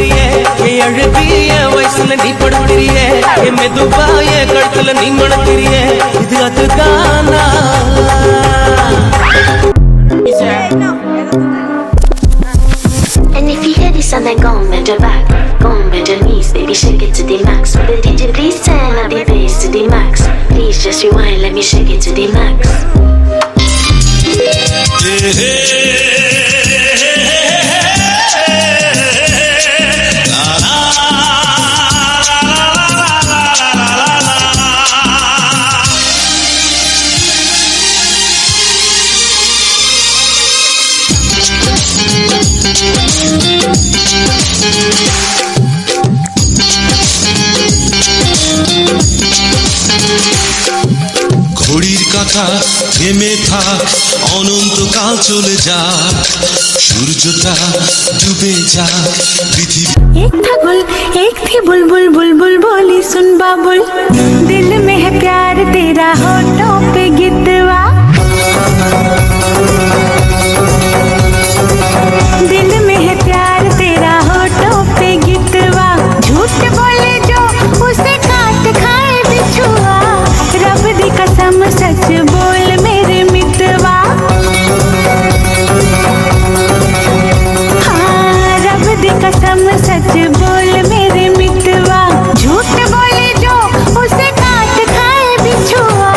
படுக்கிறியே எழுதிய வயசுல நீ படுக்கிறியே மெதுவாய கழுத்துல நீ மணக்கிறியே இது அதுதானா And if you hear this song, then go on, bend your back, go on, bend your knees, baby, shake it to the max. Will the DJ please turn up the bass to the max? Please just rewind, let me shake it to the max. ঘড়ির কাঁটা থেমে থাক অনন্তকাল চলে যাক সূর্যটা ডুবে যাক পৃথিবী एक थी बुलबुल बुलबुल बोली सुन बाबुल दिल में है प्यार तेरा होठों पे गितवा दिल में है प्यार तेरा होठों पे गितवा झूठ बोले जो उसे काट खाए बिछुआ रब दी कसम सच बोल मेरे मितवा हाँ रब दी कसम सच बोल मेरे मितवा झूठ बोले जो उसे काट खाए बिछुआ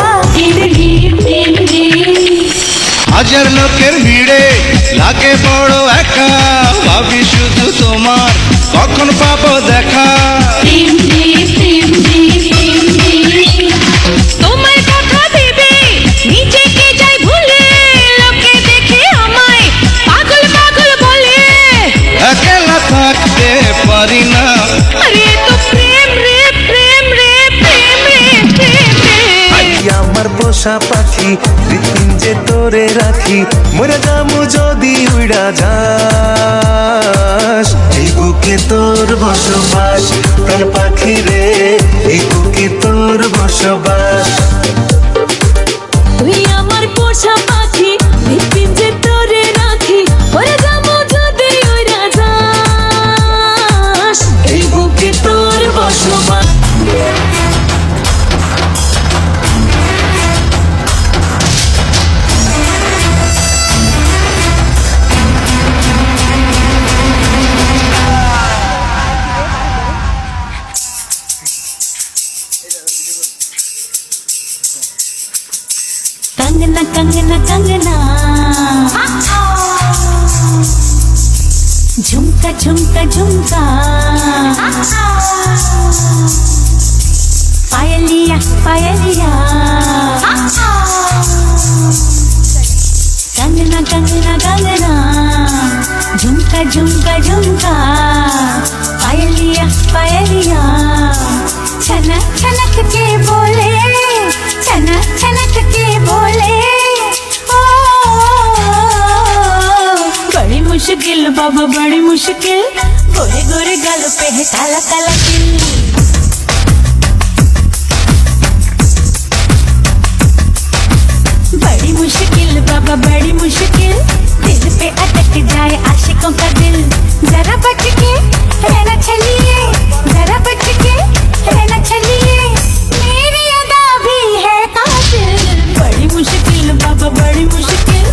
হাজার লোকের ভিড়ে লাগে বড় একা ভাবি শুধু তোমার কখন পাবো দেখা তোমার কথা ভেবে নিজেকে যাই ভুলে লোকে দেখে আমায় পাগল পাগল বলে একলা থাকতে পারি না আরে তো প্রেম রে প্রেম রে প্রেম রে প্রেম রে আমার পোষা পাখি হৃৎপিঞ্জে তোরে রাখি মরে যামু যদি উড়া যাস এই বুকে তোর বসবাস প্রাণ পাখি রে এই বুকে তোর বসবাস তুই আমার পোষা পাখি হৃৎপিঞ্জে তোরে রাখি ওরে যাবো যদি উড়া যাস এই বুকে তোর বসবাস कंगना कंगना कंगना झुमका झुमका झुमका पायलिया पायलिया कंगना कंगना कंगना झुमका झुमका झुमका पायलिया पायलिया छनक छनक के बोले छनक छनक के बोले ओ बड़ी मुश्किल बाबा बड़ी मुश्किल गोरे गोरे गाल पे है काला काला तिल बड़ी मुश्किल बाबा बड़ी मुश्किल दिल पे अटक जाए आशिकों का दिल जरा बच के रहना चलिए जरा बच के रहना चलिए मेरी अदा भी है कातिल बड़ी मुश्किल बाबा बड़ी मुश्किल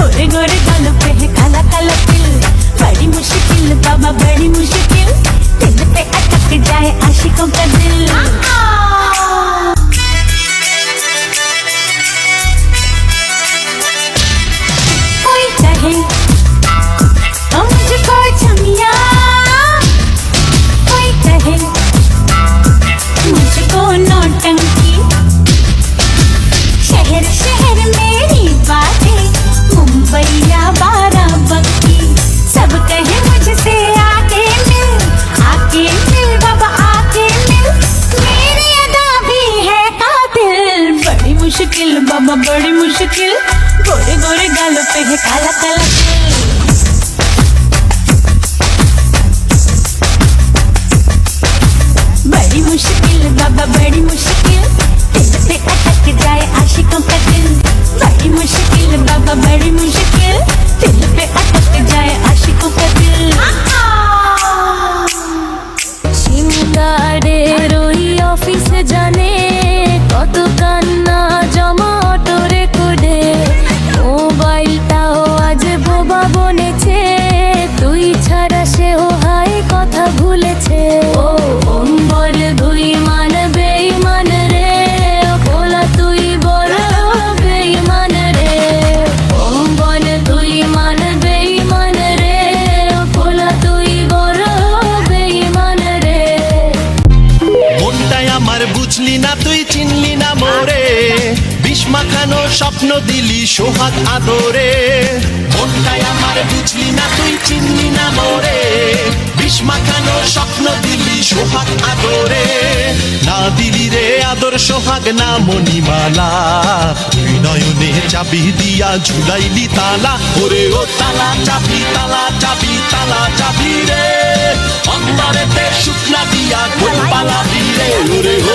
गोरे गोरे गालों पे है काला काला तिल बड़ी मुश्किल बाबा बड़ी मुश्किल दिल पे अटक जाए आशिकों का दिल कोई कहे तो मुझको चमिया তুই চিনলি না মোরে বিষ মাখানো স্বপ্ন দিলি সোহাগ আদরে মনটাই আমার বুঝলি না তুই চিনলি না মোরে বিষ মাখানো স্বপ্ন দিলি সোহাগ আদরে না দিলি রে আদর সোহাগ না মণিমালা তুই নয়নে চাবি দিয়া ঝুলাইলি তালা ওরে ও তালা চাবি তালা চাবি তালা চাবি রে অন্তরেতে শুকনা দিয়া গোল পালা দিলে ওরে ও